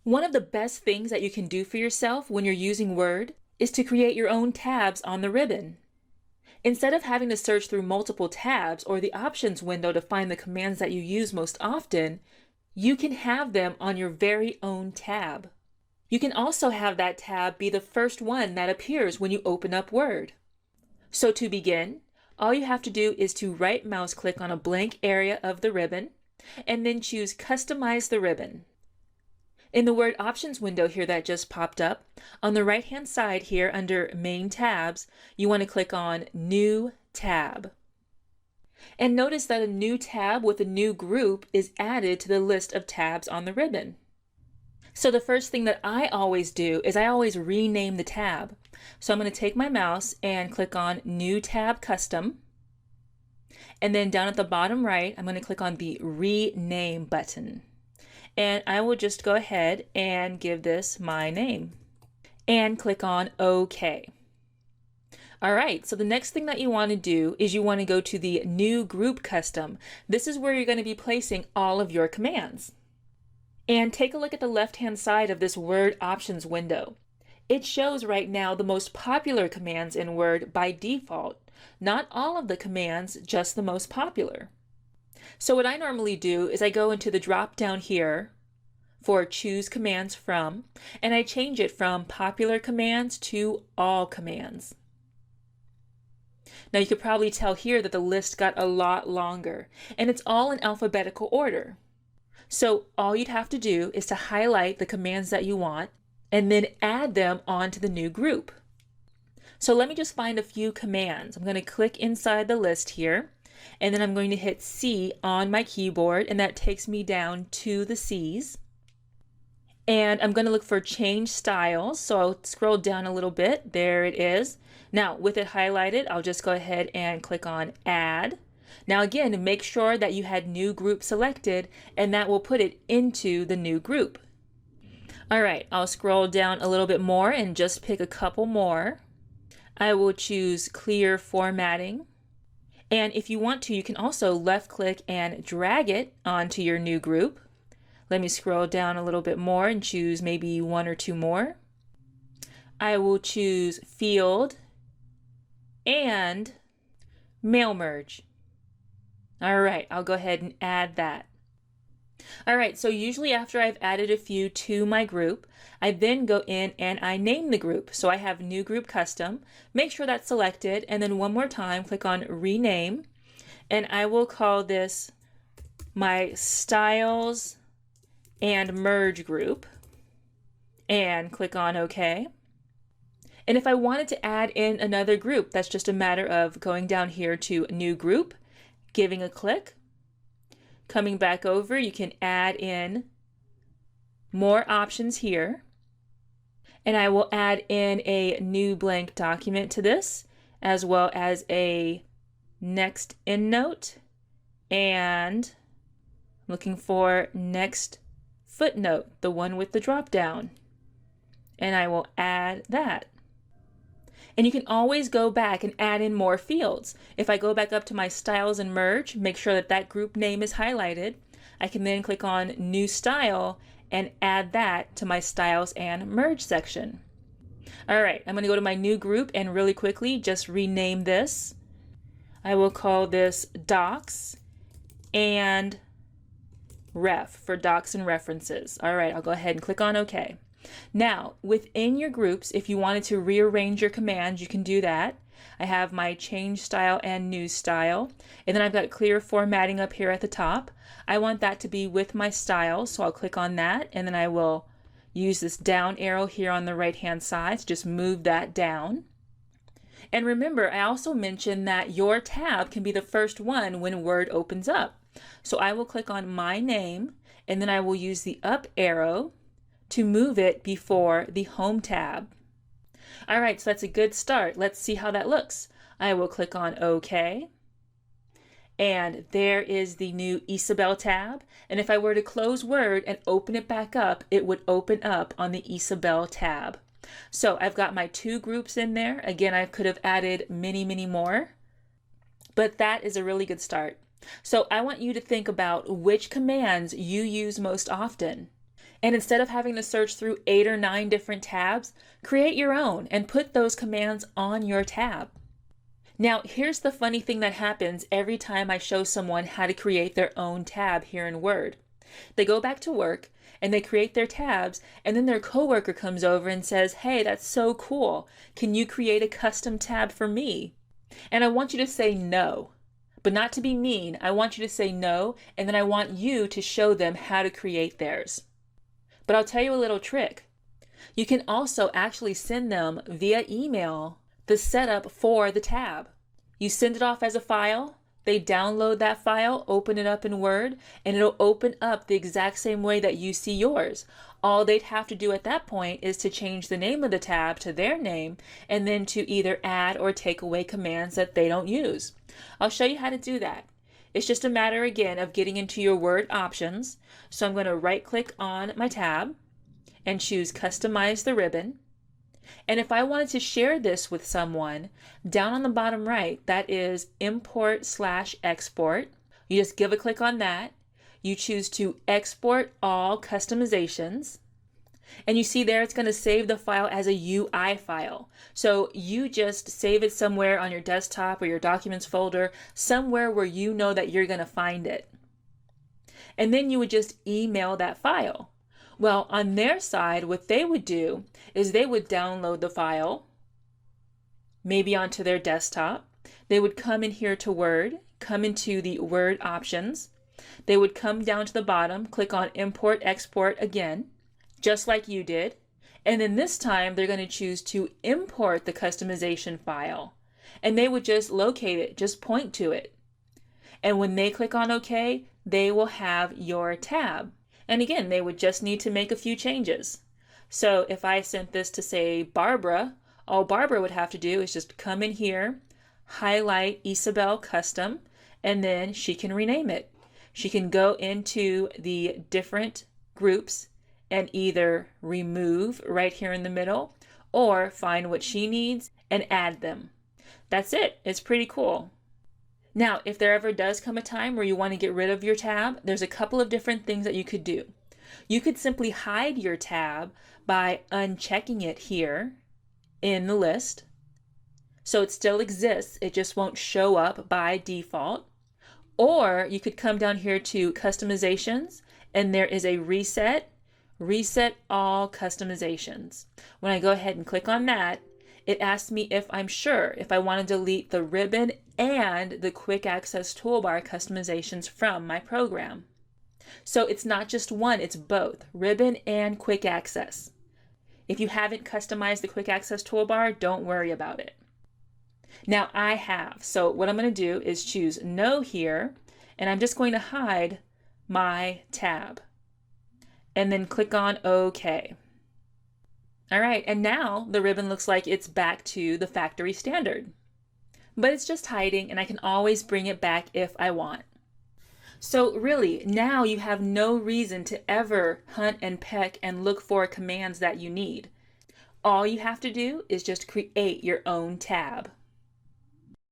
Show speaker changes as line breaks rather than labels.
One of the best things that you can do for yourself when you're using Word is to create your own tabs on the ribbon. Instead of having to search through multiple tabs or the options window to find the commands that you use most often, you can have them on your very own tab. You can also have that tab be the first one that appears when you open up Word. So to begin, all you have to do is to right mouse click on a blank area of the ribbon and then choose Customize the Ribbon. In the Word Options window here that just popped up, on the right hand side here under Main Tabs, you want to click on New Tab. And notice that a new tab with a new group is added to the list of tabs on the ribbon. So the first thing that I always do is I always rename the tab. So I'm going to take my mouse and click on New Tab Custom. And then down at the bottom right, I'm going to click on the Rename button. And I will just go ahead and give this my name and click on OK. All right, so the next thing that you want to do is you want to go to the New Group Custom. This is where you're going to be placing all of your commands. And take a look at the left-hand side of this Word Options window. It shows right now the most popular commands in Word by default. Not all of the commands, just the most popular. So what I normally do is I go into the drop down here for Choose Commands From, and I change it from Popular Commands to All Commands. Now you could probably tell here that the list got a lot longer, and it's all in alphabetical order. So all you'd have to do is to highlight the commands that you want and then add them onto the new group. So let me just find a few commands. I'm going to click inside the list here, and then I'm going to hit C on my keyboard, and that takes me down to the C's. And I'm going to look for Change Styles, so I'll scroll down a little bit. There it is. Now with it highlighted, I'll just go ahead and click on Add. Now again, make sure that you had New Group selected, and that will put it into the new group. All right, I'll scroll down a little bit more and just pick a couple more. I will choose Clear Formatting. And if you want to, you can also left click and drag it onto your new group. Let me scroll down a little bit more and choose maybe one or two more. I will choose Field and Mail Merge. All right, I'll go ahead and add that. All right, so usually after I've added a few to my group, I then go in and I name the group. So I have New Group Custom, make sure that's selected, and then one more time, click on Rename, and I will call this my Styles and Merge group, and click on OK. And if I wanted to add in another group, that's just a matter of going down here to New Group, giving a click, coming back over, you can add in more options here. And I will add in a new blank document to this, as well as a next endnote, and looking for next footnote, the one with the drop down. And I will add that. And you can always go back and add in more fields. If I go back up to my Styles and Merge, make sure that that group name is highlighted. I can then click on New Style and add that to my Styles and Merge section. All right, I'm going to go to my new group and really quickly just rename this. I will call this Docs and Ref for Docs and References. All right, I'll go ahead and click on OK. Now, within your groups, if you wanted to rearrange your commands, you can do that. I have my Change Style and New Style, and then I've got Clear Formatting up here at the top. I want that to be with my style, so I'll click on that, and then I will use this down arrow here on the right-hand side to just move that down. And remember, I also mentioned that your tab can be the first one when Word opens up. So I will click on my name, and then I will use the up arrow to move it before the Home tab. All right, so that's a good start. Let's see how that looks. I will click on OK. And there is the new Isabel tab. And if I were to close Word and open it back up, it would open up on the Isabel tab. So I've got my two groups in there. Again, I could have added many, many more, but that is a really good start. So I want you to think about which commands you use most often. And instead of having to search through 8 or 9 different tabs, create your own and put those commands on your tab. Now, here's the funny thing that happens every time I show someone how to create their own tab here in Word. They go back to work and they create their tabs, and then their coworker comes over and says, "Hey, that's so cool. Can you create a custom tab for me?" And I want you to say no, but not to be mean. I want you to say no, and then I want you to show them how to create theirs. But I'll tell you a little trick. You can also actually send them via email the setup for the tab. You send it off as a file, they download that file, open it up in Word, and it'll open up the exact same way that you see yours. All they'd have to do at that point is to change the name of the tab to their name, and then to either add or take away commands that they don't use. I'll show you how to do that. It's just a matter, again, of getting into your Word options. So I'm going to right-click on my tab and choose Customize the Ribbon. And if I wanted to share this with someone, down on the bottom right, that is Import/Export. You just give a click on that. You choose to export all customizations. And you see there it's going to save the file as a UI file. So you just save it somewhere on your desktop or your documents folder, somewhere where you know that you're going to find it. And then you would just email that file. Well, on their side, what they would do is they would download the file, maybe onto their desktop. They would come in here to Word, come into the Word options. They would come down to the bottom, click on Import Export again, just like you did. And then this time they're going to choose to import the customization file. And they would just locate it, just point to it. And when they click on OK, they will have your tab. And again, they would just need to make a few changes. So if I sent this to, say, Barbara, all Barbara would have to do is just come in here, highlight Isabel Custom, and then she can rename it. She can go into the different groups and either remove right here in the middle or find what she needs and add them. That's it. It's pretty cool. Now, if there ever does come a time where you want to get rid of your tab, there's a couple of different things that you could do. You could simply hide your tab by unchecking it here in the list. So it still exists, it just won't show up by default. Or you could come down here to Customizations, and there is a Reset All Customizations. When I go ahead and click on that, it asks me if I'm sure, if I want to delete the ribbon and the quick access toolbar customizations from my program. So it's not just one, it's both, ribbon and quick access. If you haven't customized the quick access toolbar, don't worry about it. Now I have, so what I'm going to do is choose no here, and I'm just going to hide my tab. And then click on OK. All right, and now the ribbon looks like it's back to the factory standard. But it's just hiding, and I can always bring it back if I want. So really, now you have no reason to ever hunt and peck and look for commands that you need. All you have to do is just create your own tab.